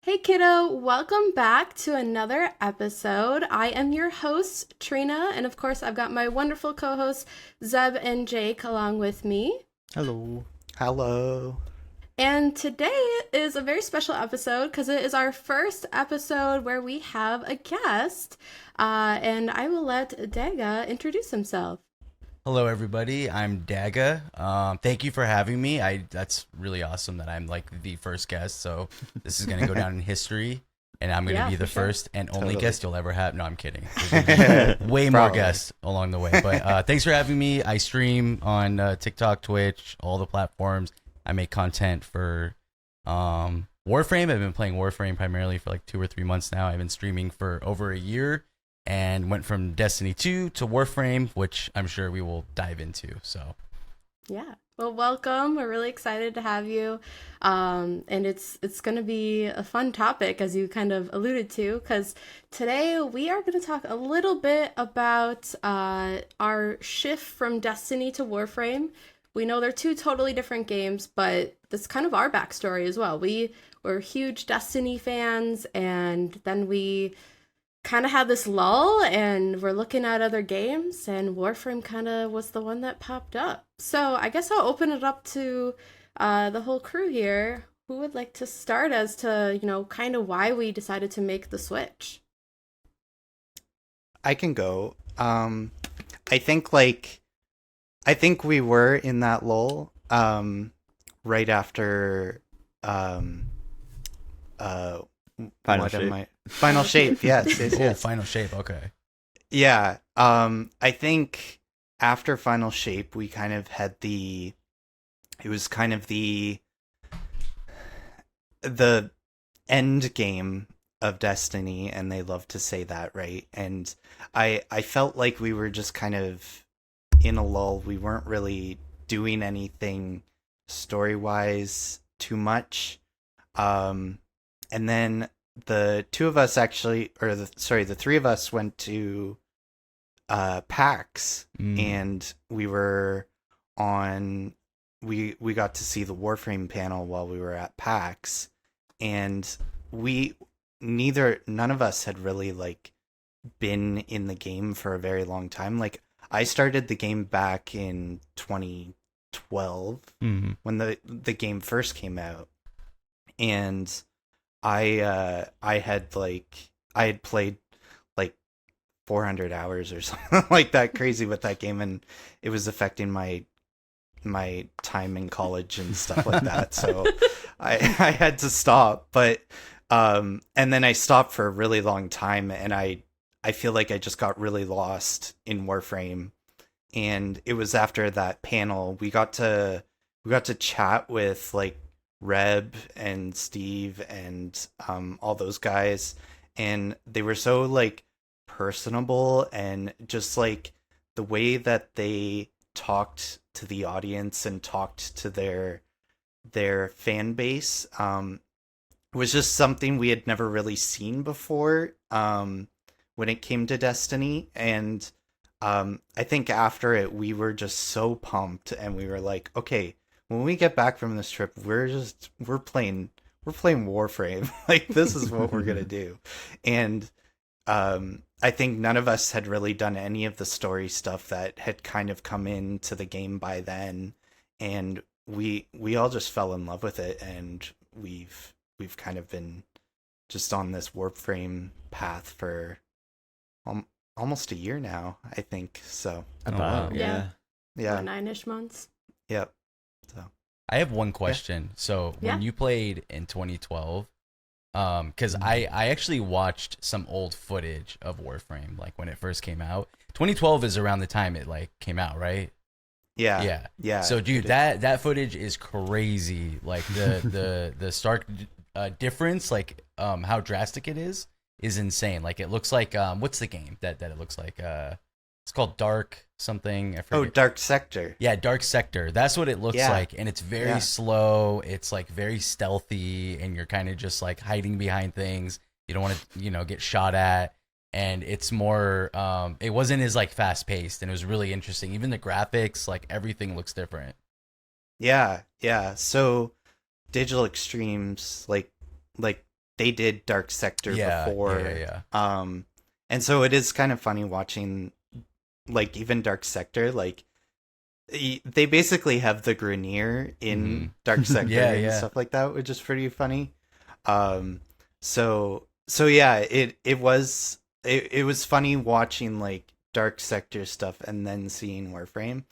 Hey kiddo, welcome back to another episode. I am your host, Trina, and of course, I've got my wonderful co hosts, Zeb and Jake, along with me. Hello. Hello. And today is a very special episode because it is our first episode where we have a guest. And I will let Dagga introduce himself. Hello, everybody. I'm Dagga. Thank you for having me. That's really awesome that I'm like the first guest. So this is gonna go down in history, and I'm gonna Yeah, be for the sure. first and only Totally. guest you'll ever have. No, I'm kidding. There's gonna be way more Probably. guests along the way. But thanks for having me. I stream on TikTok, Twitch, all the platforms. I make content for Warframe. I've been playing Warframe primarily for like 2 or 3 months now. I've been streaming for over a year and went from Destiny 2 to Warframe, which I'm sure we will dive into. So, Yeah. Well, welcome. We're really excited to have you. And it's going to be a fun topic, as you kind of alluded to, because today we are going to talk a little bit about our shift from Destiny to Warframe. We know they're two totally different games, but that's kind of our backstory as well. We were huge Destiny fans, and then we kind of had this lull and we're looking at other games, and Warframe kind of was the one that popped up. So I guess I'll open it up to the whole crew here. Who would like to start as to, kind of why we decided to make the switch? I can go. I think we were in that lull right after um uh Final what am shape. I Final Shape, yes, yes, oh, yes. final shape. Okay. Yeah. I think after Final Shape we kind of had it was kind of the end game of Destiny, and they love to say that, right? And I felt like we were just kind of in a lull. We weren't really doing anything story wise too much. And then the two of us actually, or the three of us went to PAX, and we were on. We got to see the Warframe panel while we were at PAX, and we none of us had really like been in the game for a very long time. Like I started the game back in 2012 Mm-hmm. when the game first came out, and I had played like 400 hours or something like that, crazy with that game, and it was affecting my time in college and stuff like that. So I had to stop, but and then I stopped for a really long time, and I feel like I just got really lost in Warframe. And it was after that panel we got to chat with like Reb and Steve and all those guys, and they were so like personable, and just like the way that they talked to the audience and talked to their fan base was just something we had never really seen before when it came to Destiny. And I think after it we were just so pumped, and we were like, okay, when we get back from this trip, we're playing Warframe. Like this is what we're gonna do. And I think none of us had really done any of the story stuff that had kind of come into the game by then, and we all just fell in love with it, and we've kind of been just on this Warframe path for almost a year now, I think. So About, wow. yeah. yeah, 9-ish months. yep. So I have one question. So Yeah. when you played in 2012, because I actually watched some old footage of Warframe, like when it first came out. 2012 is around the time it like came out, right? yeah, Yeah. yeah. So dude, it- that footage is crazy. Like the stark difference, like how drastic it is insane. Like it looks like what's the game that it looks like? It's called Dark something. I Oh, forget. Dark Sector. Yeah, Dark Sector. That's what it looks Yeah. like, and it's very Yeah. slow. It's like very stealthy, and you're kind of just like hiding behind things. You don't want to, get shot at, and it's more. It wasn't as like fast paced, and it was really interesting. Even the graphics, like everything looks different. Yeah, yeah. So Digital Extremes, like they did Dark Sector before. And so it is kind of funny watching, like, even Dark Sector, like, they basically have the Grenier in Dark Sector and stuff like that, which is pretty funny. So yeah, it was funny watching like Dark Sector stuff and then seeing Warframe.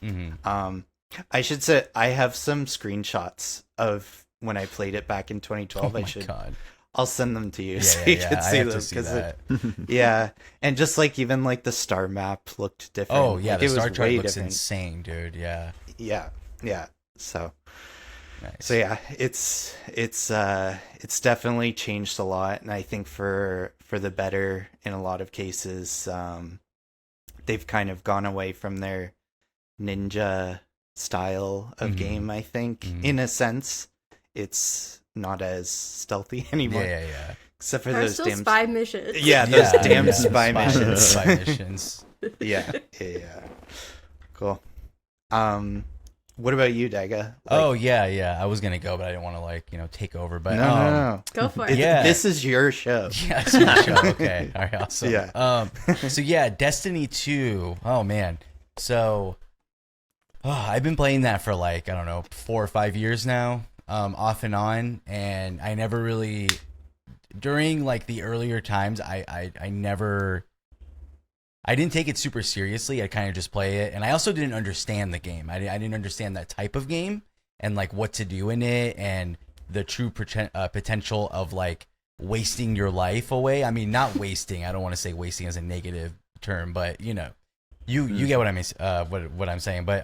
I should say I have some screenshots of when I played it back in 2012. I'll send them to you so you can see them, because and just like even like the star map looked different. Oh yeah, like, the star chart looks insane, dude. Yeah. So yeah, it's definitely changed a lot, and I think for the better in a lot of cases. They've kind of gone away from their ninja style of game. I think in a sense, it's not as stealthy anymore. Except for those damn spy missions. Yeah, those damn spy missions. Spy missions. Yeah. Cool. What about you, Dagga? I was gonna go, but I didn't want to take over. But no. Go for it. This is your show. Yeah, it's your show. Okay, all right, awesome. Yeah. So yeah, Destiny 2. Oh man. So, I've been playing that for like 4 or 5 years now, off and on, and I never really, during like the earlier times, I didn't take it super seriously. I kind of just play it. And I also didn't understand the game. I didn't understand that type of game and like what to do in it and the true potential of like wasting your life away. I mean, not wasting. I don't want to say wasting as a negative term, but you get what I mean, what I'm saying. But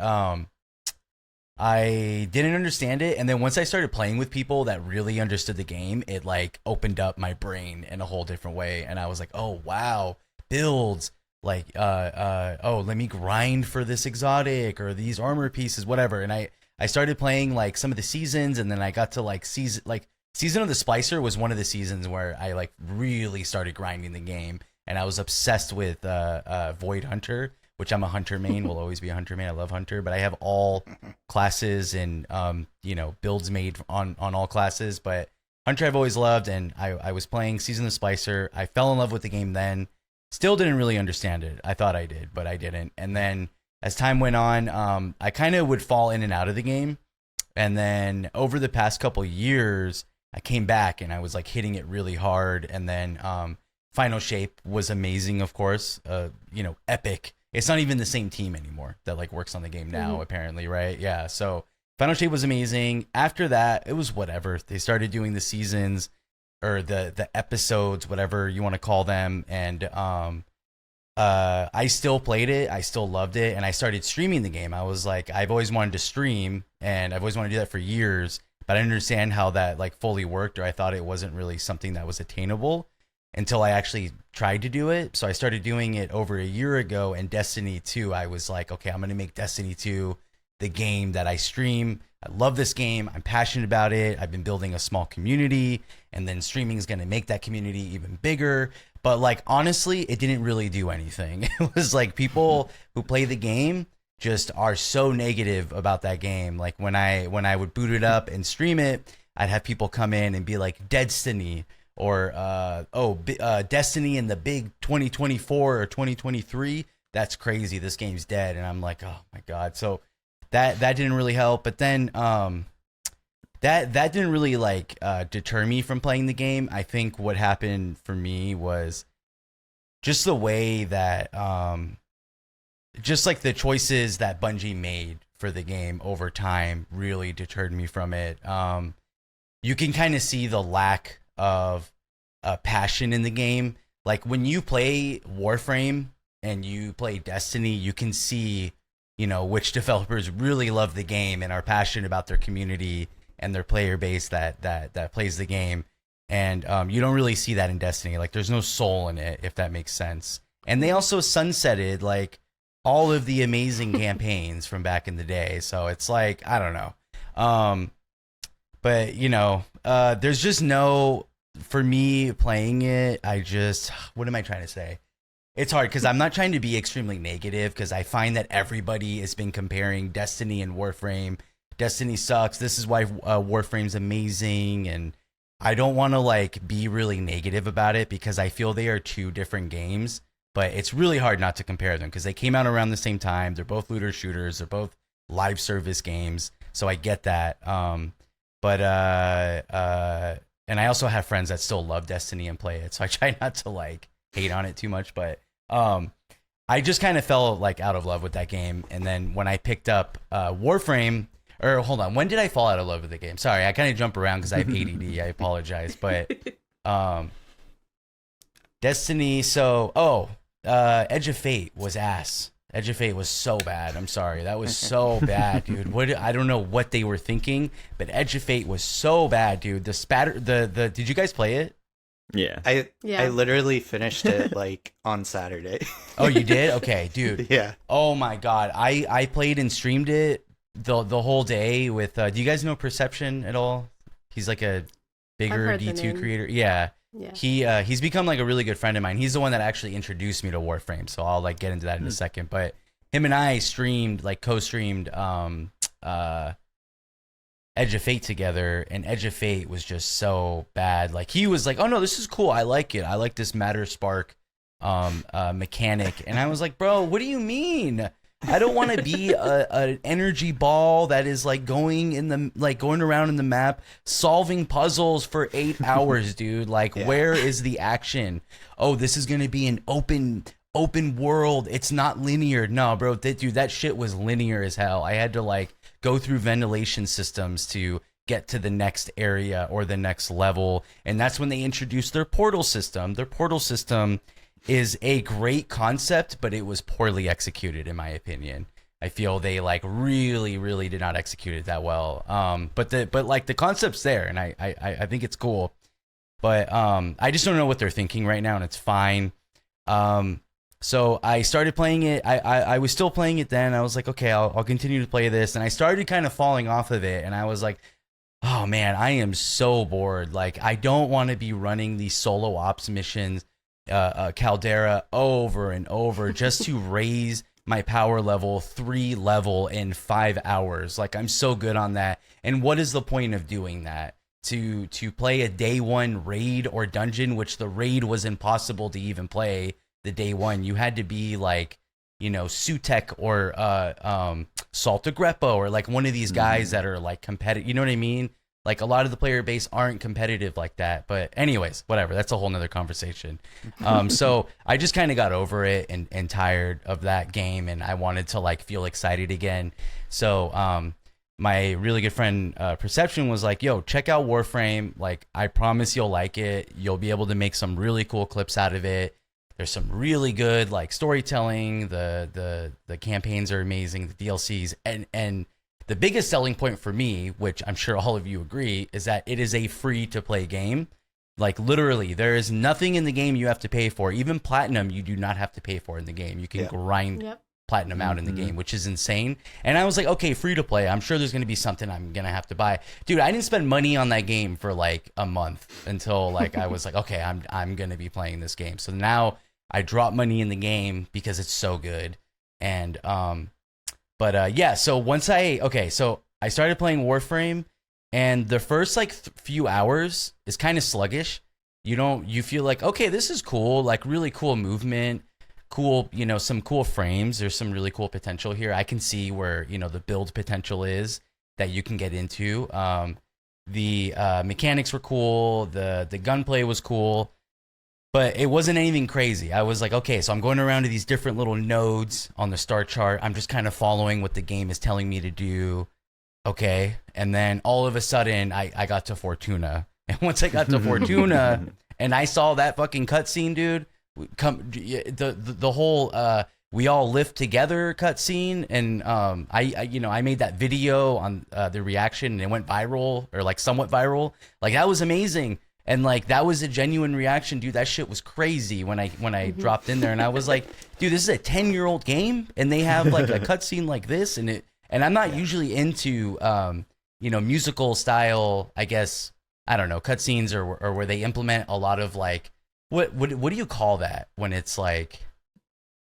I didn't understand it. And then once I started playing with people that really understood the game, it like opened up my brain in a whole different way. And I was like, oh, wow, builds. Like, let me grind for this exotic or these armor pieces, whatever. And I started playing like some of the seasons, and then I got to like season of the Splicer was one of the seasons where I like really started grinding the game, and I was obsessed with Void Hunter, which I'm a Hunter main, will always be a Hunter main. I love Hunter, but I have all classes and builds made on all classes. But Hunter I've always loved, and I was playing Season of the Splicer. I fell in love with the game then. Still didn't really understand it. I thought I did, but I didn't. And then as time went on, I kind of would fall in and out of the game. And then over the past couple years, I came back and I was like hitting it really hard. And then Final Shape was amazing, of course. Epic. It's not even the same team anymore that like works on the game now, apparently, right? Yeah. So Final Shape was amazing. After that, it was whatever. They started doing the seasons or the episodes, whatever you want to call them. And I still played it. I still loved it. And I started streaming the game. I was like, I've always wanted to stream, and I've always wanted to do that for years, but I didn't understand how that like fully worked, or I thought it wasn't really something that was attainable until I actually tried to do it. So I started doing it over a year ago, and Destiny 2, I was like, okay, I'm going to make Destiny 2 the game that I stream. I love this game. I'm passionate about it. I've been building a small community, and then streaming is going to make that community even bigger. But like, honestly, it didn't really do anything. It was like people who play the game just are so negative about that game. Like when I would boot it up and stream it, I'd have people come in and be like, Destiny, or Destiny in the big 2024 or 2023. That's crazy. This game's dead. And I'm like, oh my God. So that didn't really help. But then that didn't really like deter me from playing the game. I think what happened for me was just the way that just like the choices that Bungie made for the game over time really deterred me from it. You can kind of see the lack of passion in the game. Like when you play Warframe and you play Destiny, you can see, which developers really love the game and are passionate about their community and their player base that plays the game. And you don't really see that in Destiny. Like there's no soul in it, if that makes sense. And they also sunsetted like all of the amazing campaigns from back in the day. So it's like, I don't know. But there's just no, for me playing it, what am I trying to say? It's hard because I'm not trying to be extremely negative, because I find that everybody has been comparing Destiny and Warframe. Destiny sucks. This is why Warframe's amazing. And I don't want to like be really negative about it because I feel they are two different games, but it's really hard not to compare them because they came out around the same time. They're both looter shooters. They're both live service games. So I get that. But and I also have friends that still love Destiny and play it. So I try not to like hate on it too much, but I just kind of fell like out of love with that game. And then when I picked up Warframe, or hold on, when did I fall out of love with the game? Sorry, I kind of jump around because I have ADD. I apologize, but Destiny. So Edge of Fate was ass. Edge of Fate was so bad. I'm sorry, that was so bad, dude. I don't know what they were thinking, but Edge of Fate was so bad, dude. The spatter, the did you guys play it? Yeah. I literally finished it like on Saturday. Oh, you did? Okay, dude. Yeah. Oh my god, I played and streamed it the whole day with. Do you guys know Perception at all? He's like a bigger D2 creator. Yeah. He's become like a really good friend of mine. He's the one that actually introduced me to Warframe, so I'll like get into that in a second. But him and I streamed, like co-streamed Edge of Fate together, and Edge of Fate was just so bad. Like he was like, "Oh no, this is cool. I like it. I like this Matter Spark mechanic." And I was like, "Bro, what do you mean? I don't want to be an energy ball that is like going around in the map solving puzzles for 8 hours, dude. Like, where is the action? Oh, this is gonna be an open world. It's not linear. No, bro, dude, that shit was linear as hell. I had to like go through ventilation systems to get to the next area or the next level, and that's when they introduced their portal system. Their portal system is a great concept, but it was poorly executed in my opinion. I feel they like really did not execute it that well. But like the concept's there, and I think it's cool. But I just don't know what they're thinking right now, and it's fine. So I started playing it. I was still playing it then. I was like, okay, I'll continue to play this, and I started kind of falling off of it, and I was like, oh man, I am so bored. Like, I don't want to be running these solo ops missions, Caldera over and over just to raise my power level 3 level in 5 hours. Like, I'm so good on that. And what is the point of doing that? To play a day one raid or dungeon, which the raid was impossible to even play the day one. You had to be like, you know, Sutek or Salta Greppo or like one of these guys that are like competitive. You know what I mean? Like a lot of the player base aren't competitive like that. But anyways, whatever. That's a whole nother conversation. So I just kind of got over it and tired of that game, and I wanted to like feel excited again. So my really good friend Perception was like, yo, check out Warframe. Like, I promise you'll like it. You'll be able to make some really cool clips out of it. There's some really good like storytelling. The campaigns are amazing. The DLCs and the biggest selling point for me, which I'm sure all of you agree, is that it is a free to play game. Like literally, there is nothing in the game you have to pay for. Even platinum, you do not have to pay for in the game. You can grind platinum out in the game, which is insane. And I was like, okay, free to play. I'm sure there's going to be something I'm going to have to buy. Dude, I didn't spend money on that game for like a month until like I was like, okay, I'm going to be playing this game. So now I drop money in the game because it's so good. And so so I started playing Warframe, and the first like few hours is kind of sluggish. You feel like, okay, this is cool, like really cool movement, cool, you know, some cool frames. There's some really cool potential here. I can see where, you know, the build potential is that you can get into. The mechanics were cool, the gunplay was cool. But it wasn't anything crazy. I was like, okay, so I'm going around to these different little nodes on the star chart. I'm just kind of following what the game is telling me to do. Okay. And then all of a sudden, I got to Fortuna. And once I got to Fortuna and I saw that fucking cutscene, dude, the whole we all live together cutscene. And I made that video on the reaction, and it went viral, or like somewhat viral. Like, that was amazing. And like, that was a genuine reaction, dude. That shit was crazy when I dropped in there, and I was like, dude, this is a 10-year-old game, and they have like a cutscene like this, and I'm not usually into musical style, I guess, I don't know, cutscenes or where they implement a lot of like what do you call that when it's like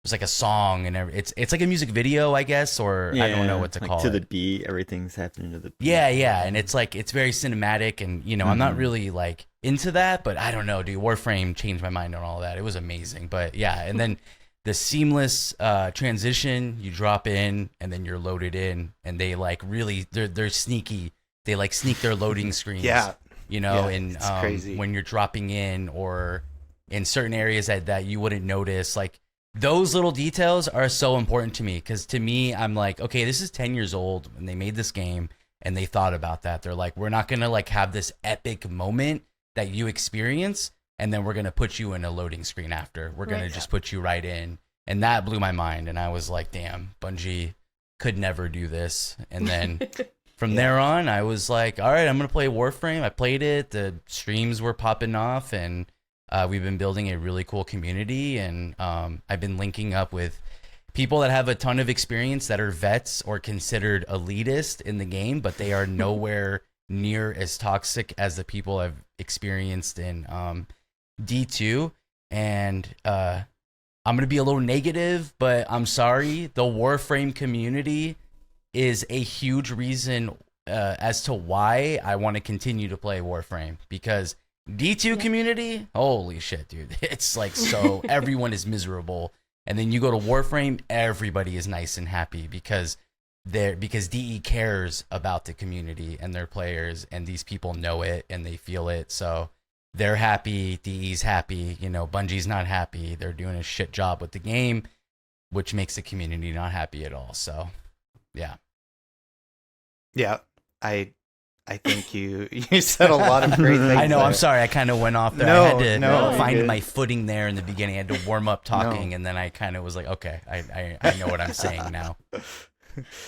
was like a song and it's like a music video, I guess, or I don't know what to like call to it. the beat, everything's happening to the beat. Yeah, and it's like it's very cinematic, and I'm not really like into that, but I don't know, dude. Warframe changed my mind on all that. It was amazing, but yeah, and then the seamless transition, you drop in and then you're loaded in, and they like really they're sneaky. They like sneak their loading screens. Yeah. And it's crazy. when you're dropping in or in certain areas that you wouldn't notice, like those little details are so important to me, because to me, I'm like, okay, this is 10 years old and they made this game and they thought about that. They're like, we're not going to like have this epic moment that you experience and then we're going to put you in a loading screen after. We're going to just put you right in. And that blew my mind. And I was like, damn, Bungie could never do this. And then from there on, I was like, all right, I'm going to play Warframe. I played it. The streams were popping off, and we've been building a really cool community. And I've been linking up with people that have a ton of experience that are vets or considered elitist in the game, but they are nowhere near as toxic as the people I've experienced in D2. And I'm going to be a little negative, but I'm sorry. The Warframe community is a huge reason as to why I want to continue to play Warframe, because D2 community, holy shit, dude. It's like, so everyone is miserable. And then you go to Warframe, everybody is nice and happy because DE cares about the community and their players, and these people know it and they feel it. So they're happy, DE's happy, Bungie's not happy. They're doing a shit job with the game, which makes the community not happy at all. So yeah. I think you said a lot of great things. I know. there. I'm sorry. I kind of went off there. No, I had to no, find you're my good. footing there in the beginning. I had to warm up talking, and then I kind of was like, okay, I know what I'm saying now.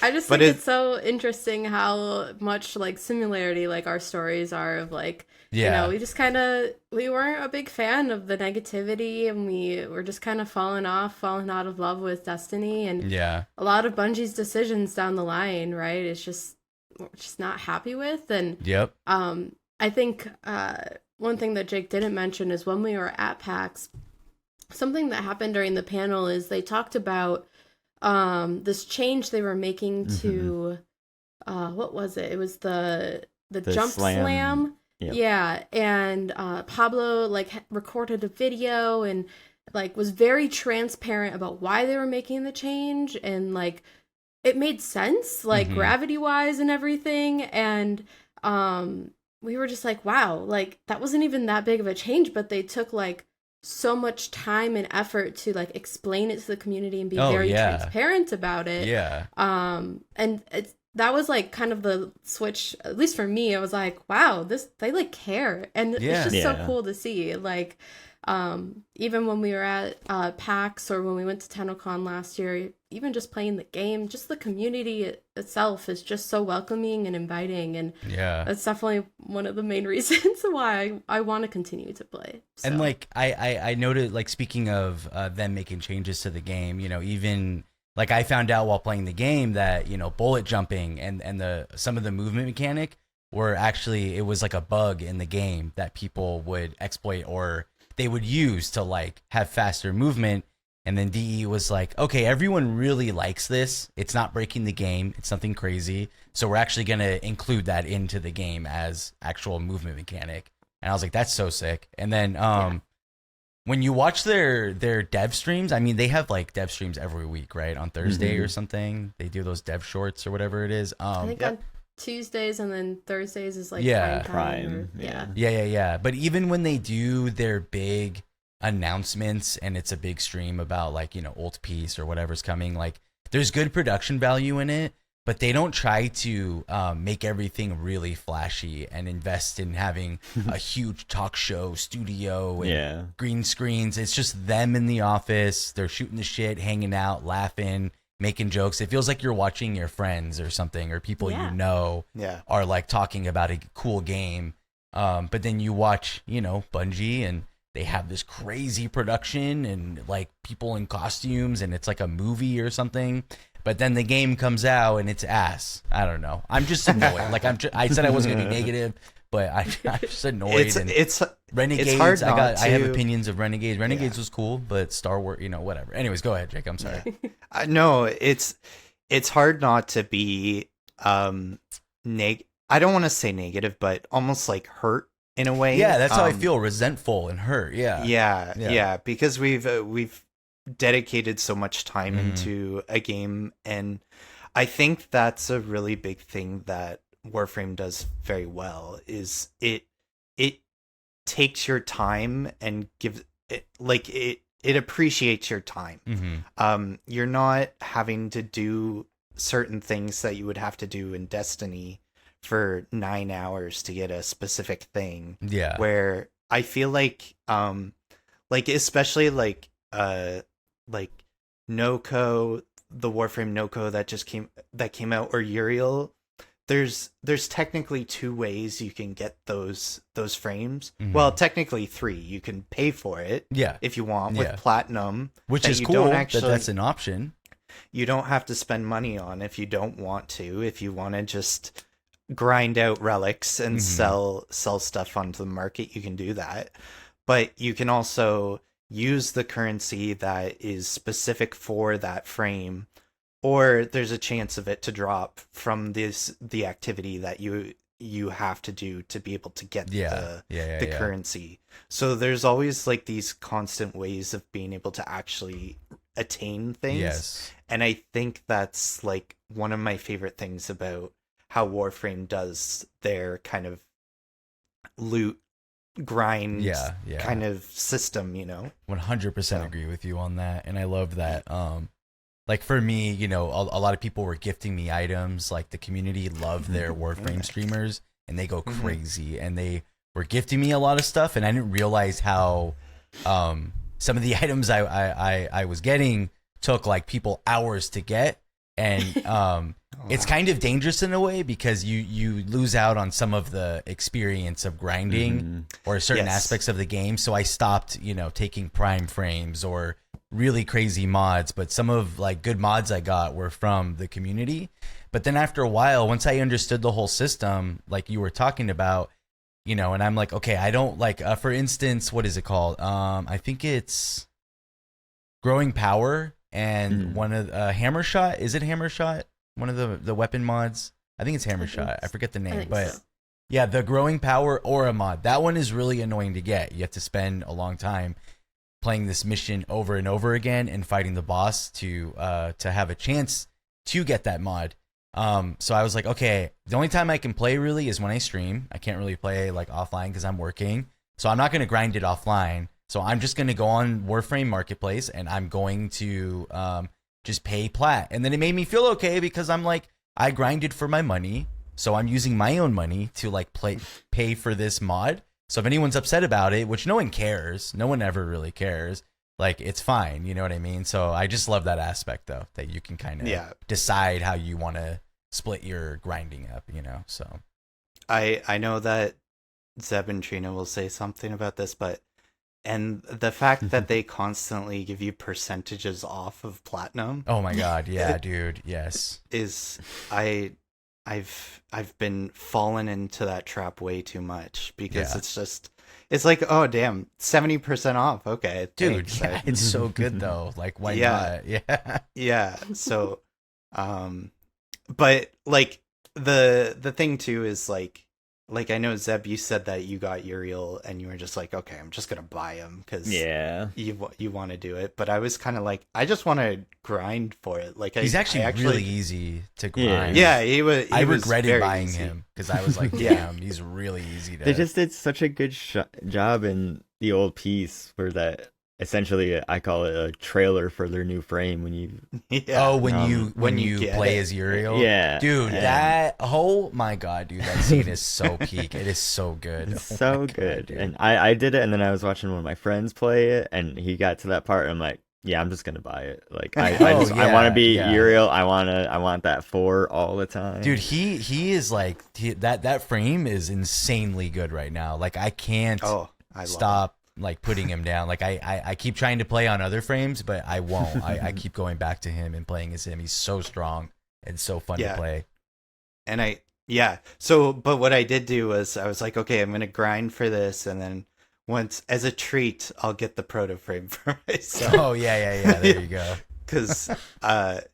I just think it's so interesting how much like similarity like our stories are of like, we just we weren't a big fan of the negativity, and we were just kind of falling out of love with Destiny, and a lot of Bungie's decisions down the line, right? It's just we're just not happy with. And I think one thing that Jake didn't mention is when we were at PAX, something that happened during the panel is they talked about this change they were making to what was it? It was the jump slam. Yep. Yeah, and Pablo like recorded a video and like was very transparent about why they were making the change, and like it made sense, like gravity wise and everything. And we were just like, wow, like that wasn't even that big of a change, but they took like so much time and effort to like explain it to the community and be very transparent about it. And that was like kind of the switch, at least for me. I was like, wow, they like care, and it's just so cool to see. Like even when we were at PAX or when we went to TennoCon last year, even just playing the game, just the community itself is just so welcoming and inviting, and that's definitely one of the main reasons why I want to continue to play. So. And like I noted, like speaking of them making changes to the game, even like I found out while playing the game that bullet jumping and some of the movement mechanic were actually, it was like a bug in the game that people would exploit or they would use to like have faster movement. And then DE was like, okay, everyone really likes this. It's not breaking the game. It's something crazy. So we're actually going to include that into the game as actual movement mechanic. And I was like, that's so sick. And then when you watch their dev streams, I mean, they have like dev streams every week, right? On Thursday or something. They do those dev shorts or whatever it is. I think on Tuesdays, and then Thursdays is like Prime. Yeah. But even when they do their big announcements and it's a big stream about like ult piece or whatever's coming, like there's good production value in it, but they don't try to make everything really flashy and invest in having a huge talk show studio and green screens. It's just them in the office. They're shooting the shit, hanging out, laughing, making jokes. It feels like you're watching your friends or something, or people are like talking about a cool game. But then you watch Bungie, and they have this crazy production and like people in costumes, and it's like a movie or something. But then the game comes out and it's ass. I don't know. I'm just annoyed. Like I said, I wasn't gonna be negative, but I'm just annoyed. It's Renegades. hard I have to- opinions of Renegades. Renegades Yeah. was cool, but Star Wars, whatever. Anyways, go ahead, Jake. I'm sorry. No, it's hard not to be I don't want to say negative, but almost like hurt in a way. Yeah, that's how I feel. Resentful and hurt. Yeah. Yeah, because we've dedicated so much time into a game, and I think that's a really big thing that Warframe does very well. Is it takes your time and gives it it appreciates your time. You're not having to do certain things that you would have to do in Destiny for 9 hours to get a specific thing. Yeah. Where I feel like especially like Noko, the Warframe Noko that came out, or Uriel, there's technically 2 ways you can get those frames. Well, technically 3. You can pay for it, Yeah. if you want, with Yeah. platinum, Which that is you cool. don't actually, that's an option. you don't have to spend money on if you don't want to. If you want to just grind out relics and sell stuff onto the market, you can do that. But you can also use the currency that is specific for that frame, or there's a chance of it to drop from the activity that you have to do to be able to get the currency. So there's always like these constant ways of being able to actually attain things. Yes. And I think that's like one of my favorite things about how Warframe does their kind of loot grind kind of system, 100% agree with you on that, and I love that. Like for me, a lot of people were gifting me items. Like the community loved their Warframe streamers, and they go crazy, and they were gifting me a lot of stuff, and I didn't realize how some of the items I was getting took like people hours to get, and it's kind of dangerous in a way because you lose out on some of the experience of grinding or certain aspects of the game. So I stopped, taking prime frames or really crazy mods, but some of like good mods I got were from the community. But then after a while, once I understood the whole system, like you were talking about, and I'm like, okay, I don't like, for instance, what is it called? I think it's Growing Power and one of Hammer Shot. Is it Hammer Shot? One of the weapon mods. I think it's Hammer Shot. I forget the name, but yeah, the Growing Power Aura mod. That one is really annoying to get. You have to spend a long time playing this mission over and over again and fighting the boss to have a chance to get that mod. So I was like, okay, the only time I can play really is when I stream. I can't really play like offline because I'm working. So I'm not going to grind it offline. So I'm just going to go on Warframe Marketplace and I'm going to just pay plat. And then it made me feel okay because I'm like, I grinded for my money. So I'm using my own money to like pay for this mod. So if anyone's upset about it, which no one cares, no one ever really cares, like it's fine. You know what I mean? So I just love that aspect though, that you can kind of decide how you want to split your grinding up, so. I know that Zeb and Trina will say something about this, and the fact that they constantly give you percentages off of platinum. Oh my god, yeah, dude, yes. I've been fallen into that trap way too much because it's like, oh damn, 70% off. Okay, dude, thanks. It's so good though. Like, why not? Yeah. So, but like the thing too is like I know Zeb, you said that you got Uriel and you were just like, okay, I'm just gonna buy him because you want to do it. But I was kind of like, I just want to grind for it. Like he's actually really easy to grind. Yeah, he was. I regretted buying him because I was like, damn, he's really easy to. They just did such a good job in the old piece where that. Essentially, I call it a trailer for their new frame when you. When you play as Uriel. Yeah, dude, that oh my god, dude, that scene is so peak. It is so good. It's so good, god, and I did it, and then I was watching one of my friends play it, and he got to that part, and I'm like, yeah, I'm just gonna buy it. Like I want to be Uriel. I want that 4 all the time. Dude, he is like that frame is insanely good right now. Like I can't stop. Like putting him down. Like I keep trying to play on other frames, but I won't. I keep going back to him and playing as him. He's so strong and so fun to play. And Yeah. So, but what I did do was I was like, okay, I'm gonna grind for this, and then once as a treat, I'll get the proto frame for myself. Oh yeah. There you go. Because,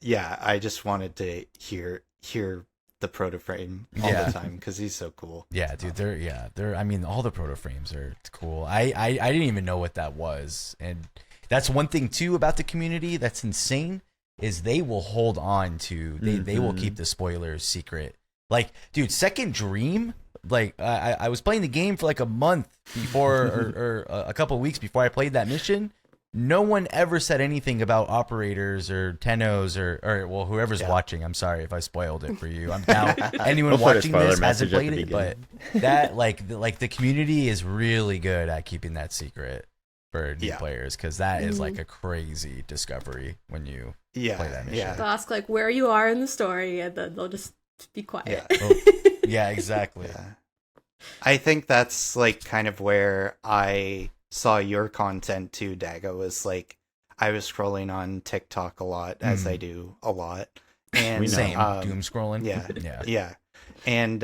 yeah, I just wanted to hear the proto frame all the time because he's so cool. Yeah, dude. They're. I mean, all the proto frames are cool. I didn't even know what that was, and that's one thing too about the community that's insane is they will hold on to they will keep the spoilers secret. Like, dude, Second Dream. Like, I was playing the game for like a month before, or a couple of weeks before I played that mission. No one ever said anything about operators or Tenos or well, whoever's watching. I'm sorry if I spoiled it for you. I'm down. Anyone watching this hasn't played it, but that like the community is really good at keeping that secret for new players because that is like a crazy discovery when you play that mission. They'll ask like where you are in the story, and then they'll just be quiet. Yeah, exactly. Yeah. I think that's like kind of where I saw your content too, Dagga, was like I was scrolling on TikTok a lot, as I do a lot. And same doom scrolling. Yeah. And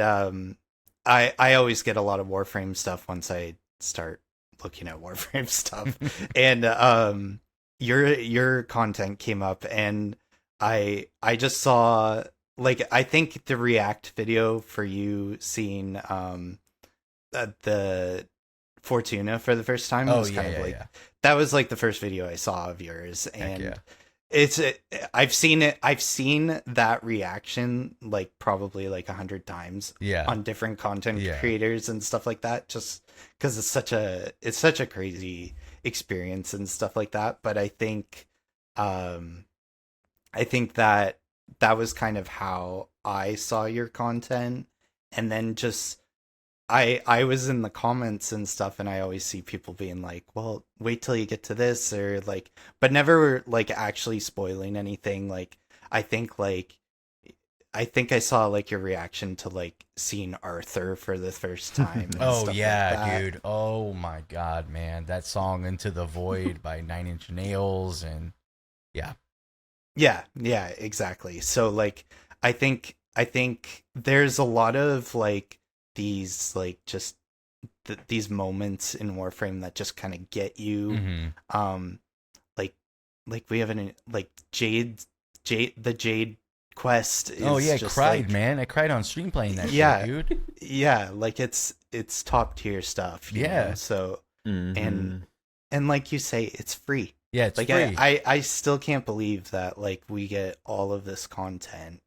I always get a lot of Warframe stuff once I start looking at Warframe stuff. And your content came up and I just saw like I think the React video for you seeing the Fortuna for the first time was kind of like that was like the first video I saw of yours, and I've seen that reaction like probably like 100 times on different content creators and stuff like that, just because it's such a crazy experience and stuff like that. But I think that was kind of how I saw your content, and then just I was in the comments and stuff, and I always see people being like, well, wait till you get to this, or like, but never like actually spoiling anything. Like I think I saw like your reaction to like seeing Arthur for the first time. Oh yeah, like dude. Oh my god, man. That song Into the Void by 9 Inch Nails, and yeah, exactly. So like I think there's a lot of like these like just these moments in Warframe that just kind of get you. Like we have an like the Jade quest is I just cried, like, man. I cried on stream playing that shit, dude. Yeah, like it's top tier stuff, you know? So and like you say, it's free. Yeah, it's like free. I still can't believe that like we get all of this content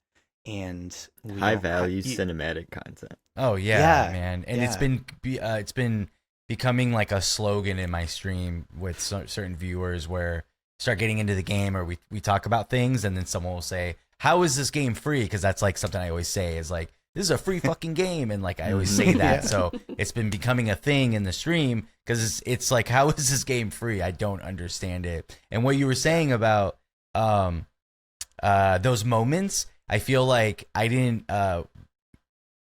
and high value cinematic content. Oh yeah, man. And it's been becoming like a slogan in my stream with certain viewers where start getting into the game or we talk about things and then someone will say, how is this game free? Because that's like something I always say is like, this is a free fucking game. And like I always say that. So it's been becoming a thing in the stream because it's like, how is this game free? I don't understand it. And what you were saying about those moments, I feel like I didn't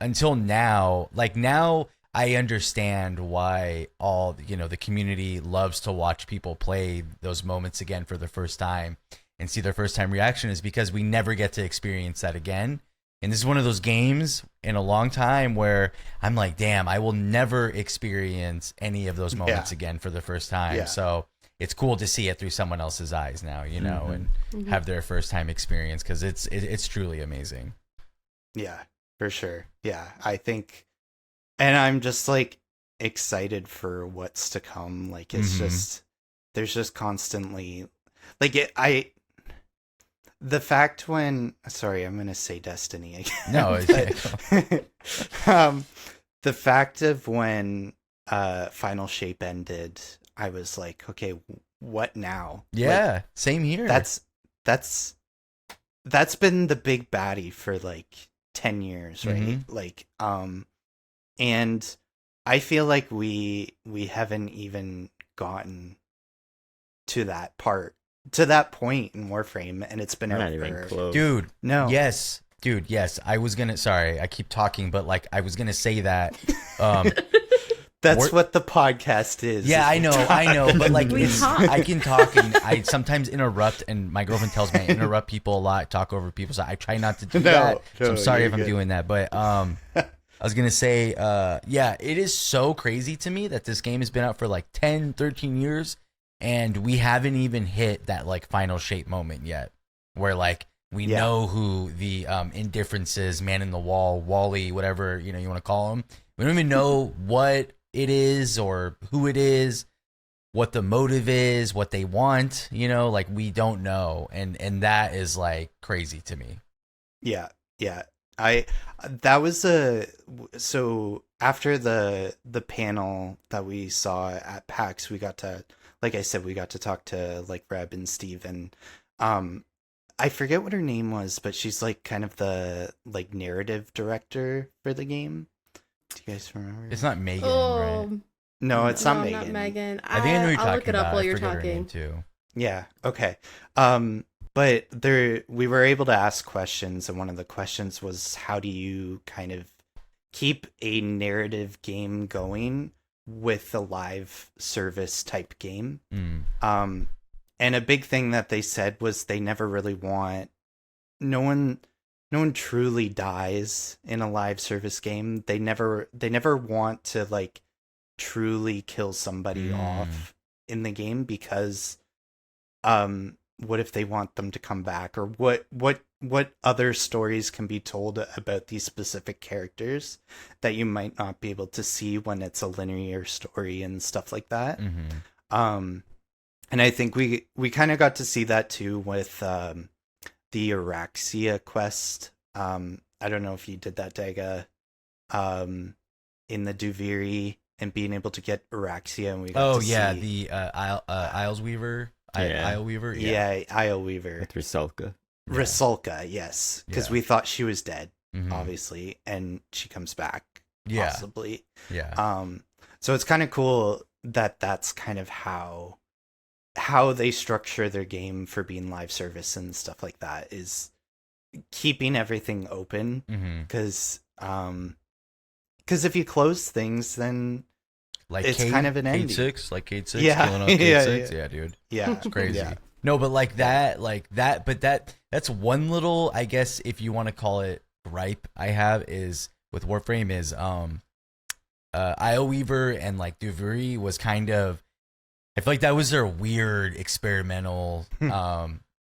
until now. Like now I understand why all the community loves to watch people play those moments again for the first time and see their first time reaction is because we never get to experience that again. And this is one of those games in a long time where I'm like, damn, I will never experience any of those moments again for the first time. Yeah. So it's cool to see it through someone else's eyes now, and have their first time experience because it's truly amazing. Yeah, for sure. Yeah, I think, and I'm just like excited for what's to come. Like it's just there's just constantly like the fact when sorry, I'm gonna say Destiny again. No, the fact of when Final Shape ended, I was like, okay, what now? Yeah, like, same here. That's been the big baddie for like 10 years, right? Like and I feel like we haven't even gotten to that point in Warframe, and it's been out for close. Dude. No. Yes. Dude, yes. I was gonna sorry, I keep talking, but like I was gonna say that That's what the podcast is. Yeah, I know, but like We talk. I can talk and I sometimes interrupt, and my girlfriend tells me I interrupt people a lot, talk over people. So I try not to do that. So I'm sorry if I'm doing that, but I was gonna say, yeah, it is so crazy to me that this game has been out for like 10, 13 years, and we haven't even hit that like final shape moment yet, where like we know who the Indifference is, Man in the Wall, Wally, whatever you want to call him. We don't even know what it is or who it is, what the motive is, what they want, like we don't know, and that is like crazy to me. Yeah that was so after the panel that we saw at PAX, we got to, like I said, we got to talk to like Reb and Steve, and I forget what her name was, but she's like kind of the like narrative director for the game. Do you guys remember? It's not Megan, Oh, right? No, it's not Megan. Not Megan. I think I know who you're I'll talking look it up about. while I you're forget her talking. name too. Yeah, okay. But we were able to ask questions, and one of the questions was, how do you kind of keep a narrative game going with a live service type game? And a big thing that they said was they never really want, no one truly dies in a live service game. They never want to like truly kill somebody off in the game, because what if they want them to come back, or what other stories can be told about these specific characters that you might not be able to see when it's a linear story and stuff like that. And I think we kind of got to see that too with the Araxia quest. I don't know if you did that, Dagga, in the Duviri, and being able to get Araxia, and we got to see... the Isles Weaver. Isle Weaver? Yeah, Isle Weaver. With Rusalka. Yeah. Rusalka, yes. Because we thought she was dead, obviously, and she comes back, possibly. Yeah. So it's kind of cool that that's kind of how they structure their game for being live service and stuff like that, is keeping everything open. Because if you close things, then like it's kind of an ending. Cade 6, killing off Cade 6. Yeah, dude. Yeah. It's crazy. Yeah. No, but that's one little, I guess, if you want to call it gripe I have is with Warframe is Isle Weaver and like Duviri was kind of, I feel like that was their weird experimental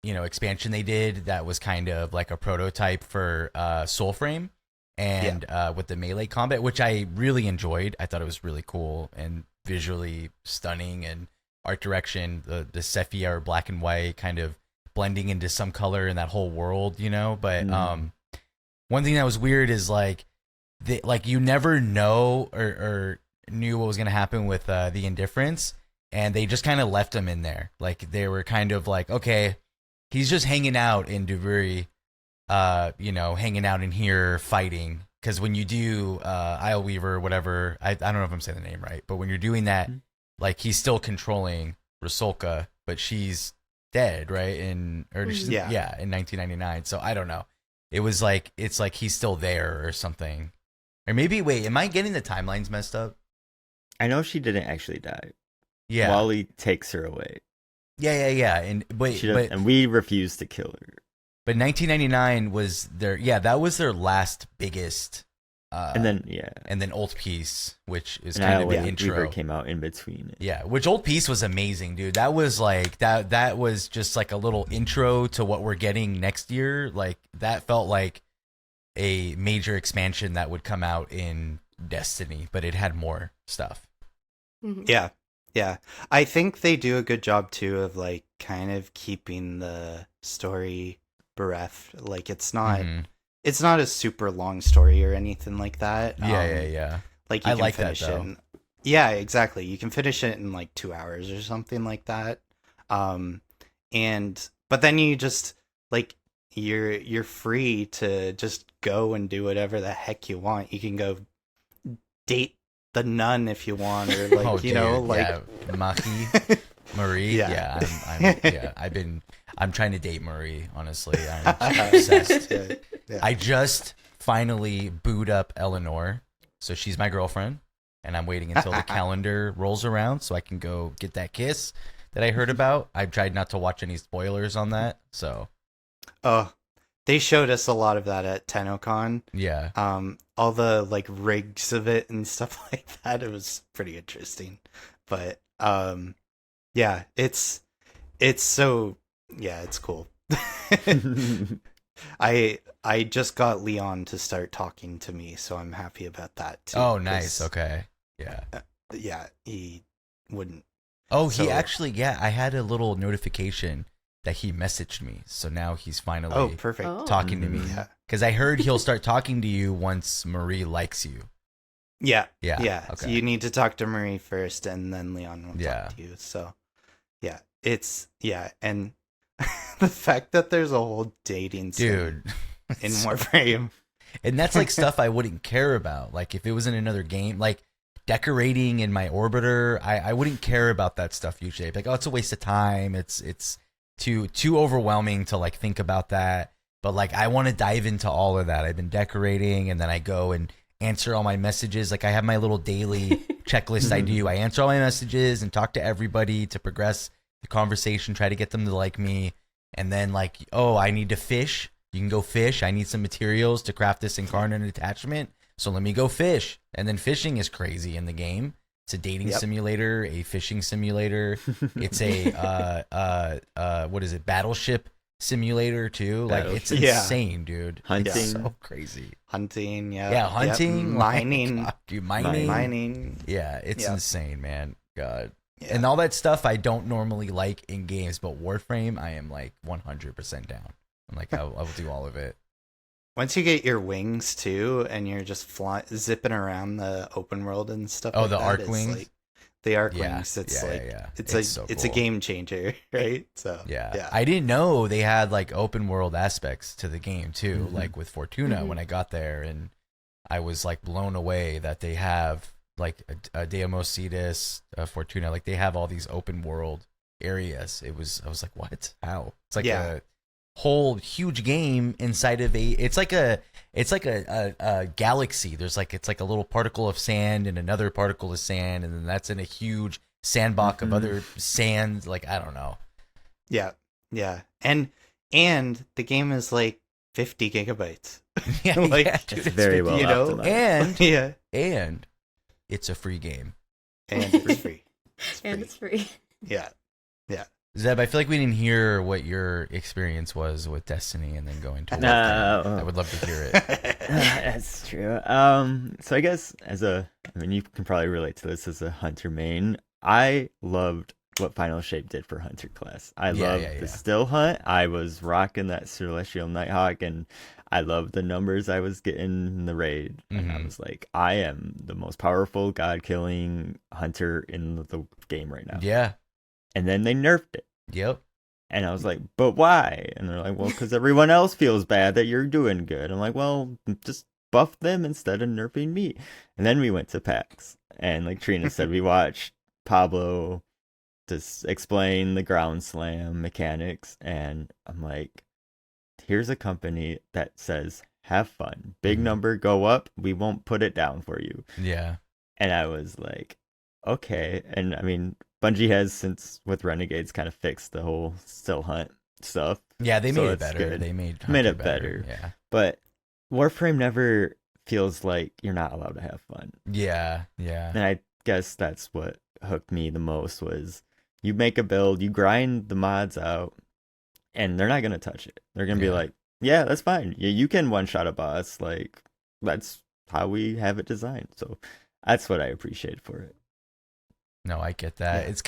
expansion they did that was kind of like a prototype for Soulframe. And with the melee combat, which I really enjoyed. I thought it was really cool and visually stunning, and art direction, the sepia or black and white kind of blending into some color in that whole world, But one thing that was weird is like you never know or knew what was gonna happen with the Indifference, and they just kind of left him in there. Like they were kind of like, okay, he's just hanging out in Duviri. Hanging out in here fighting, because when you do Isle Weaver or whatever, I don't know if I'm saying the name right, but when you're doing that, like he's still controlling Rusalka, but she's dead, right? In 1999. So I don't know. It was like it's like he's still there or something, or maybe wait, am I getting the timelines messed up? I know she didn't actually die. Yeah, Wally takes her away. Yeah, and and we refuse to kill her. But 1999 was that was their last biggest, and then Old Peace, which is and kind of the intro. Weaver came out in between. Yeah, which Old Peace was amazing, dude. That was like that was just like a little intro to what we're getting next year. Like that felt like a major expansion that would come out in Destiny, but it had more stuff. Yeah. I think they do a good job too of like kind of keeping the story bereft. Like it's not a super long story or anything like that. Yeah. Like you I can like finish that, it though. yeah, exactly. You can finish it in like 2 hours or something like that. But then you just like you're free to just go and do whatever the heck you want. You can go date the nun if you want, or like Maki, Marie. I'm trying to date Marie, honestly. I'm obsessed. Yeah. I just finally booed up Eleanor, so she's my girlfriend. and I'm waiting until the calendar rolls around so I can go get that kiss that I heard about. I tried not to watch any spoilers on that, so. Oh, they showed us a lot of that at TennoCon. Yeah. All the like rigs of it and stuff like that. It was pretty interesting, but yeah, it's so yeah, it's cool. I just got Leon to start talking to me, so I'm happy about that too. Oh, nice. Okay. Yeah. Yeah, he wouldn't. Oh, So- he actually, yeah, I had a little notification that he messaged me. So now he's finally Oh, perfect. Oh. talking to me. Yeah. Because I heard he'll start talking to you once Marie likes you. Yeah. Yeah. Yeah. So Okay. you need to talk to Marie first, and then Leon will Yeah. talk to you. So, yeah, and the fact that there's a whole dating scene Dude. in Warframe. And that's like stuff I wouldn't care about. Like if it was in another game, like decorating in my orbiter, I wouldn't care about that stuff usually. I'd be like, oh, it's a waste of time. It's too overwhelming to like think about that. But like I want to dive into all of that. I've been decorating, and then I go and answer all my messages. Like I have my little daily checklist I do. I answer all my messages and talk to everybody to progress the conversation, try to get them to like me. And then like, oh, I need to fish. You can go fish. I need some materials to craft this incarnate attachment. So let me go fish. And then fishing is crazy in the game. It's a dating Yep. simulator, a fishing simulator. It's a what is it? Battleship simulator too. Like it's Yeah. insane, dude. Hunting. It's so crazy. Hunting, yeah. Yeah, hunting, Yep. like, mining. God, dude, mining. Mining. Yeah, it's Yep. insane, man. God. Yeah. And all that stuff I don't normally like in games, but Warframe, I am like 100% down. I'm like, I will do all of it. Once you get your wings too, and you're just zipping around the open world and stuff. Oh, like the that, arc it's wings? like, the arc Yeah, wings. It's yeah, like yeah. it's It's so it's a cool. game changer, right? So Yeah. I didn't know they had like open world aspects to the game too, Mhm. like with Fortuna Mhm. when I got there, and I was like blown away that they have like a Deomocides, Fortuna, like they have all these open world areas. I was like, what? How? It's like Yeah. a whole huge game inside of it's like a galaxy. There's like, it's like a little particle of sand and another particle of sand, and then that's in a huge sandbox of Mhm. other sand. Like, I don't know. yeah, and the game is like 50 gigabytes. Yeah, Like, yeah, it's dude, It's it's very 50. well you know, optimized. And yeah, it's a free game. and it's free. And it's free. Yeah, Zeb, I feel like we didn't hear what your experience was with Destiny and then going to No. Warframe. I would love to hear it. That's true. So I guess you can probably relate to this as a hunter main. I loved what Final Shape did for hunter class. I Yeah, loved yeah. the still hunt. I was rocking that Celestial Nighthawk, and I loved the numbers I was getting in the raid. And I Mhm. was like, I am the most powerful god killing hunter in the game right now. Yeah. And then they nerfed it. Yep. And I was like, but why? And they're like, well, because everyone else feels bad that you're doing good. I'm like, well, just buff them instead of nerfing me. And then we went to PAX. And like Trina said, we watched Pablo just explain the ground slam mechanics. And I'm like, here's a company that says, have fun. Big Mhm. number, go up. We won't put it down for you. Yeah. And I was like, okay. And I mean, Bungie has since with Renegades kind of fixed the whole still hunt stuff, Yeah, they So made it it's better. good. They made Made Hunter it better. Yeah. but Warframe never feels like you're not allowed to have fun. Yeah. Yeah. And I guess that's what hooked me the most was you make a build, you grind the mods out, and they're not gonna touch it. They're gonna be Yeah. like, yeah, that's fine. You can one shot a boss. Like that's how we have it designed. So that's what I appreciate for it. No, I get that. Yeah. It's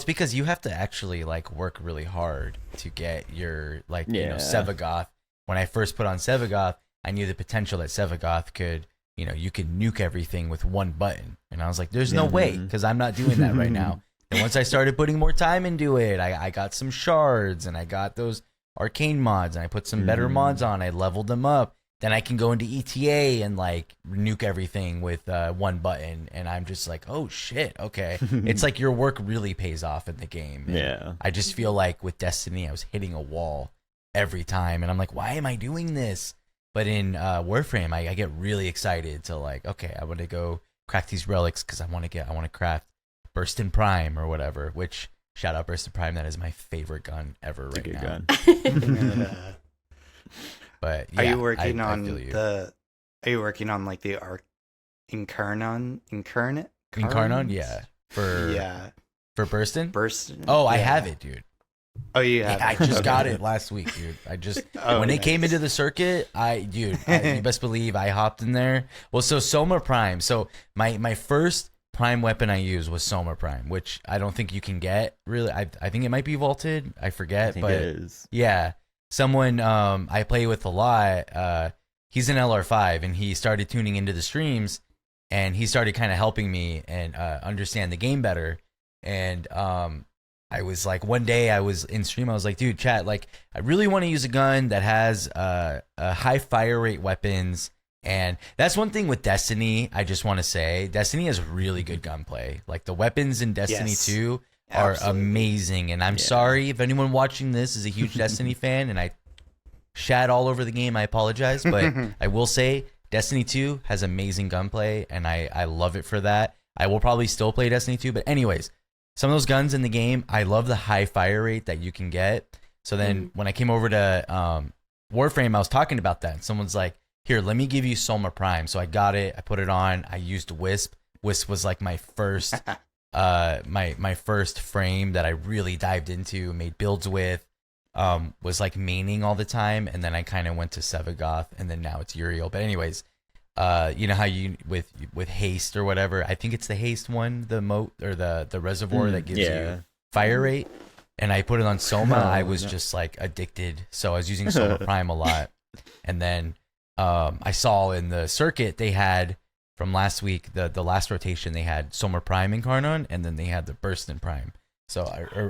because you have to actually like work really hard to get your like Yeah. Sevagoth. When I first put on Sevagoth, I knew the potential that Sevagoth could, you could nuke everything with one button. And I was like, there's no way, Mhm. because I'm not doing that right now. And once I started putting more time into it, I got some shards and I got those arcane mods and I put some better Mhm. mods on. I leveled them up. Then I can go into ETA and like nuke everything with one button. And I'm just like, oh shit, okay. It's like your work really pays off in the game. And Yeah. I just feel like with Destiny, I was hitting a wall every time. And I'm like, why am I doing this? But in Warframe, I get really excited to like, okay, I want to go crack these relics because I want to craft Burstin Prime or whatever. Which shout out Burstin Prime, that is my favorite gun ever right now. Gun. But yeah, Are you working I on feel you. Are you working on like the Incarnon? Yeah. For Yeah. For Burstin? Burstin. Oh, I Yeah. have it, dude. Oh, you have I it. just Okay. got it last week, dude. Oh, When it came nice. into the circuit, you best believe I hopped in there. Well, so Soma Prime. So my first Prime weapon I used was Soma Prime, which I don't think you can get really. I think it might be vaulted. I forget, I think but it is. yeah, someone I play with a lot. He's an LR5, and he started tuning into the streams, and he started kind of helping me and understand the game better. And I was like, one day I was in stream, I was like, dude, chat, like, I really want to use a gun that has a high fire rate weapons. And that's one thing with Destiny, I just want to say, Destiny has really good gunplay. Like, the weapons in Destiny Yes. 2 are Absolutely. amazing. And I'm sorry if anyone watching this is a huge Destiny fan, and I shat all over the game, I apologize. But I will say, Destiny 2 has amazing gunplay, and I love it for that. I will probably still play Destiny 2, but anyways, some of those guns in the game, I love the high fire rate that you can get. So then when I came over to Warframe, I was talking about that. And someone's like, here, let me give you Soma Prime. So I got it. I put it on. I used Wisp. Wisp was like my first my first frame that I really dived into, made builds with, was like maining all the time. And then I kind of went to Sevagoth, and then now it's Uriel. But anyways, you know how you with haste or whatever, I think it's the haste one, the moat or the reservoir that gives you fire rate, and I put it on Soma. I was just like addicted, so I was using Soma Prime a lot. And then I saw in the circuit they had from last week, the last rotation, they had Soma Prime Incarnon, and then they had the Burstin Prime, so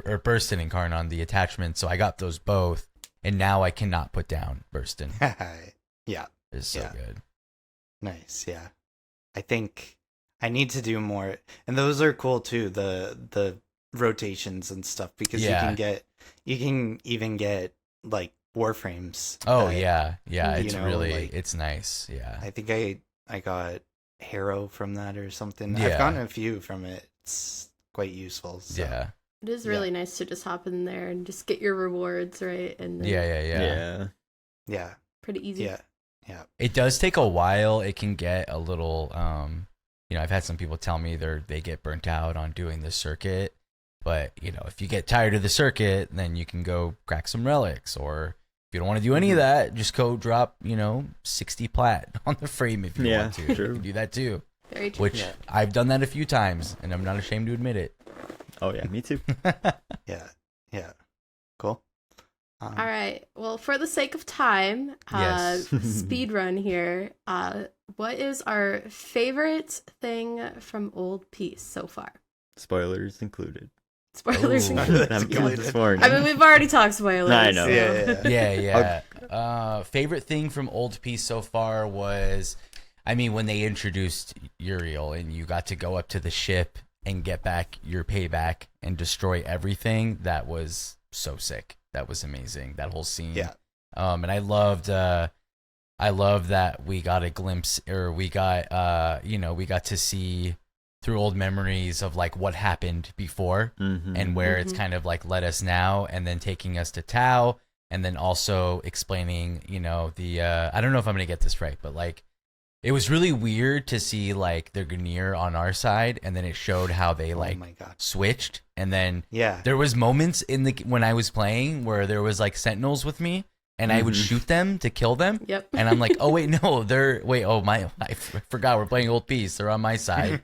or Burstin Incarnon, the attachment. So I got those both, and now I cannot put down Burstin. Yeah. It's so Yeah. good. Nice. Yeah. I think I need to do more, and those are cool too. The rotations and stuff, because you can even get like warframes. Oh that, yeah, you it's know, really like, it's nice. Yeah, I think I got Harrow from that or something. Yeah. I've gotten a few from it. It's quite useful. So. yeah, It is really nice to just hop in there and just get your rewards, right? And then yeah. Yeah. pretty easy. Yeah. Yeah. It does take a while. It can get a little, I've had some people tell me they get burnt out on doing the circuit, but if you get tired of the circuit, then you can go crack some relics, or if you don't want to do any of that, just go drop 60 plat on the frame if you want to. True. You can do that too. Very true. Which I've done that a few times, and I'm not ashamed to admit it. Oh yeah, me too. Yeah. Yeah. Cool. All right. Well, for the sake of time, Yes. speed run here. What is our favorite thing from Old Peace so far? Spoilers included. Spoilers. Ooh. included. I'm counting this morning. I mean, we've already talked spoilers. I know. so- Yeah. Favorite thing from Old Peace so far was, when they introduced Uriel and you got to go up to the ship and get back your payback and destroy everything. That was so sick. That was amazing. That whole scene. Yeah. And I loved that we got a glimpse, or we got to see through old memories of like what happened before, and where it's kind of like led us now, and then taking us to Tau, and then also explaining, I don't know if I'm gonna get this right, but like it was really weird to see like the Grineer on our side, and then it showed how they Oh like my god. switched, and then Yeah. there was moments when I was playing where there was like sentinels with me, and I would shoot them to kill them. Yep. And I'm like, oh wait, no, I forgot we're playing Old Peace. They're on my side.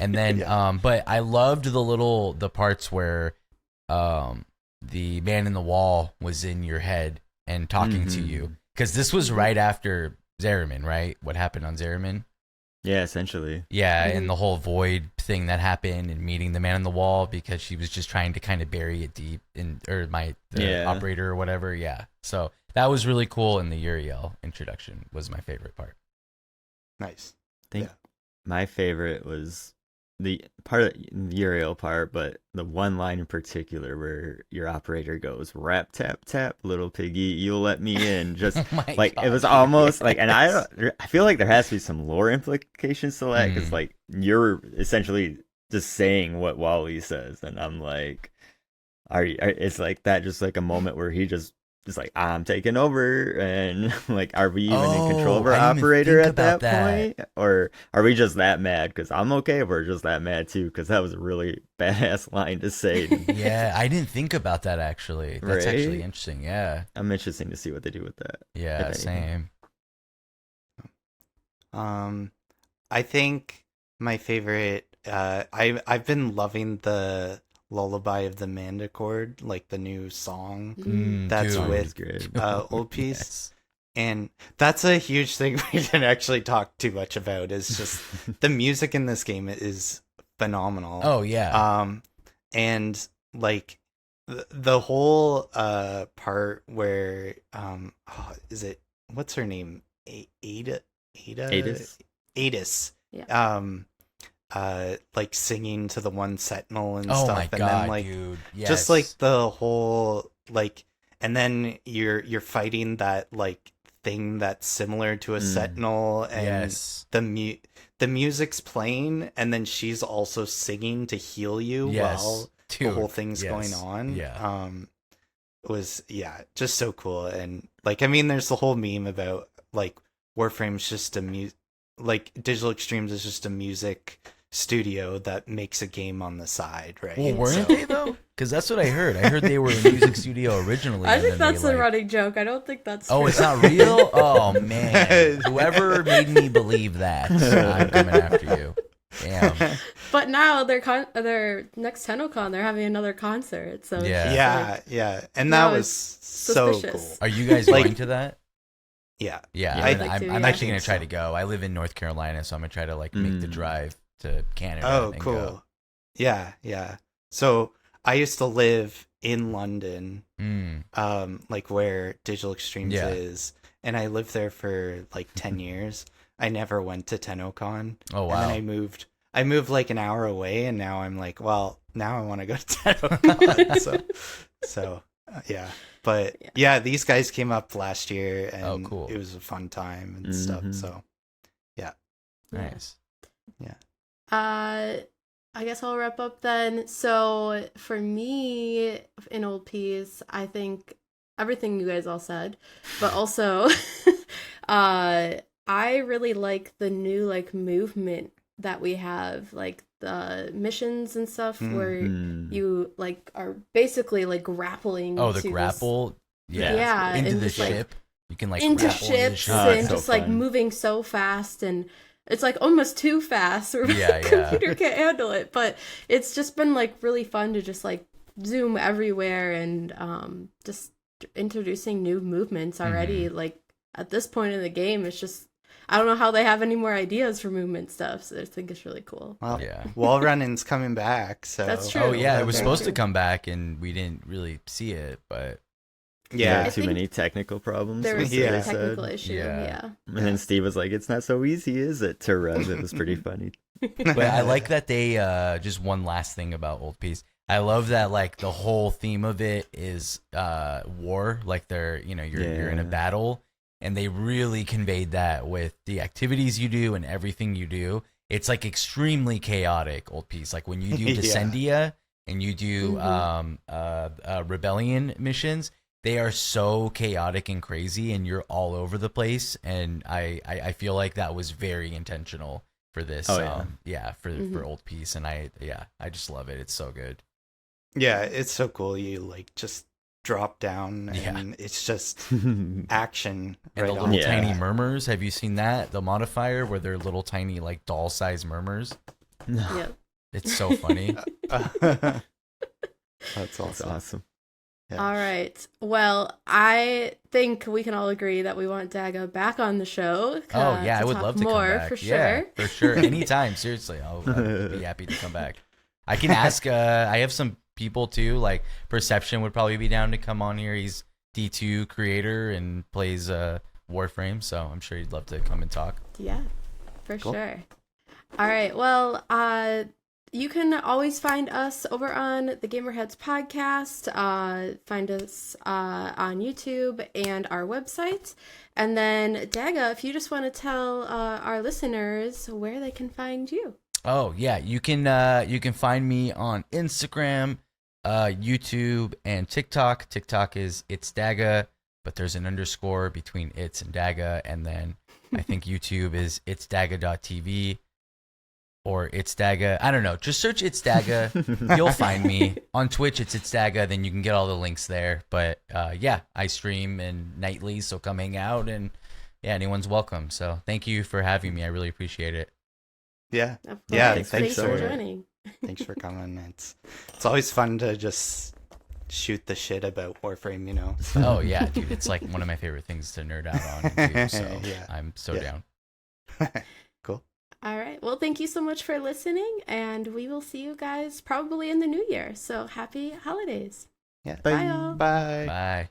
And then, but I loved the parts where, the man in the wall was in your head and talking to you, because this was right after Zariman, right? What happened on Zariman? Yeah, essentially. Yeah, and the whole void thing that happened, and meeting the man in the wall because she was just trying to kind of bury it deep the operator or whatever. Yeah, so that was really cool. And the Uriel introduction was my favorite part. Nice. I think my favorite was the part of the Uriel part, but the one line in particular where your operator goes, "Rap tap tap, little piggy, you'll let me in." Just Oh my like God, it was almost like, and yes. I feel like there has to be some lore implications to that because Mm. like you're essentially just saying what Wally says, and I'm like, it's like that, just like a moment where he just like, I'm taking over, and like, are we even in control of Oh, our I didn't even operator think at about that that. point, or are we just that mad? Because I'm okay if we're just that mad too, because that was a really badass line to say, Yeah, I didn't think about that actually. That's actually right? interesting. Yeah. I'm interested to see what they do with that, if Yeah, anything. same. I think my favorite. I've been loving the Lullaby of the Manticore, like the new song that's Song Dude. is with great. Old Piece. Yes. And that's a huge thing we didn't actually talk too much about. Is just the music in this game is phenomenal. Oh yeah. And like the whole part where is it, what's her name, Ada Adis. Adis, Yeah. like singing to the one sentinel and Oh stuff, my and God, then like dude. just like Yes. the whole like, and then you're fighting that like thing that's similar to a sentinel, and Yes. the music's playing, and then she's also singing to heal you Yes. while the Dude. whole thing's going Yes. on. Yeah. Was, yeah, just so cool. And like, I mean, there's the whole meme about like Warframe's just like Digital Extremes is just a music studio that makes a game on the side, right? Well, weren't So they though? Because that's what I heard. I heard they were a music studio originally. I and think then that's they, a like... running joke. I don't think that's true. Oh, it's not real? Oh man. Whoever made me believe that, I'm coming after you. Damn. But now their next TennoCon, they're having another concert. So it's Yeah. just yeah, like, yeah, and now that was it's so suspicious. cool. Are you guys Like- going to that? Yeah, Yeah, Yeah, I'm, I'd like I'm, to, I'm yeah. actually I gonna think try so. to go. I live in North Carolina, so I'm gonna try to like make the drive to Canada. Oh, and cool. Go. Yeah, yeah. So I used to live in London, like where Digital Extremes Yeah. is, and I lived there for like 10 years. I never went to TennoCon. Oh And then wow. I moved like an hour away, and now I'm like, well, now I want to go to TennoCon. so yeah. But yeah, these guys came up last year, and Oh, cool. it was a fun time and stuff. So yeah. Nice. I guess I'll wrap up then. So for me, in Old Peas, I think everything you guys all said, but also, I really like the new like movement that we have, like the missions and stuff, where you like are basically like grappling. Oh, the to grapple. Yeah. Yeah, Into and the just, like, ship. You can like into grapple into the ships ship. Oh, it's and so just like fun. moving so fast, and it's like almost too fast where Yeah, my computer can't handle it. But it's just been like really fun to just like zoom everywhere and just introducing new movements already. Like at this point in the game, it's just, I don't know how they have any more ideas for movement stuff. So I think it's really cool. Well, Yeah. wall running's coming back, so That's true. Oh yeah, it was Very supposed to true. come back and we didn't really see it, but yeah. I Too think many technical problems. There was what Yeah. they a technical said. issue. Yeah. Yeah. And then Steve was like, "It's not so easy, is it?" To rev. It was pretty funny. but I like that they just one last thing about Old Piece. I love that like the whole theme of it is war, like they're you're in a Yeah. battle, and they really conveyed that with the activities you do and everything you do. It's like extremely chaotic, Old Piece. Like when you do Yeah. Descendia and you do rebellion missions, they are so chaotic and crazy, and you're all over the place. And I feel like that was very intentional for this. Oh, yeah. For Old Piece, and I just love it. It's so good. Yeah, it's so cool. You like just drop down, and Yeah. it's just action And right the on. little Yeah. tiny murmurs. Have you seen that? The modifier where they're little tiny like doll-sized murmurs. Yep. It's so funny. That's That's awesome. awesome. Yeah. All right. Well, I think we can all agree that we want Dagga back on the show. Oh yeah, I would talk love to more come back. for Yeah, sure. for sure. Anytime. Seriously, I'd be happy to come back. I can ask. I have some people too. Like Perception would probably be down to come on here. He's D2 creator and plays Warframe, so I'm sure he'd love to come and talk. Yeah, for Cool. sure. All right. Well, you can always find us over on the Gamerheads podcast. Find us on YouTube and our website. And then, Dagga, if you just want to tell our listeners where they can find you. Oh yeah, you can find me on Instagram, YouTube, and TikTok. TikTok is it's Dagga, but there's an underscore between it's and Dagga, and then I think YouTube is it's Dagga.tv or it's Dagga. I don't know. Just search it's Dagga. You'll find me. On Twitch, it's Dagga. Then you can get all the links there. But yeah, I stream and nightly, so come hang out, and yeah, anyone's welcome. So thank you for having me. I really appreciate it. Yeah. Of course. Yeah. Thanks for joining. Thanks for coming. It's always fun to just shoot the shit about Warframe, you know. So. Oh yeah, dude, it's like one of my favorite things to nerd out on too. So Yeah. I'm so down. Cool. All right. Well, thank you so much for listening, and we will see you guys probably in the new year. So happy holidays. Yeah. Bye, y'all. Bye. Bye.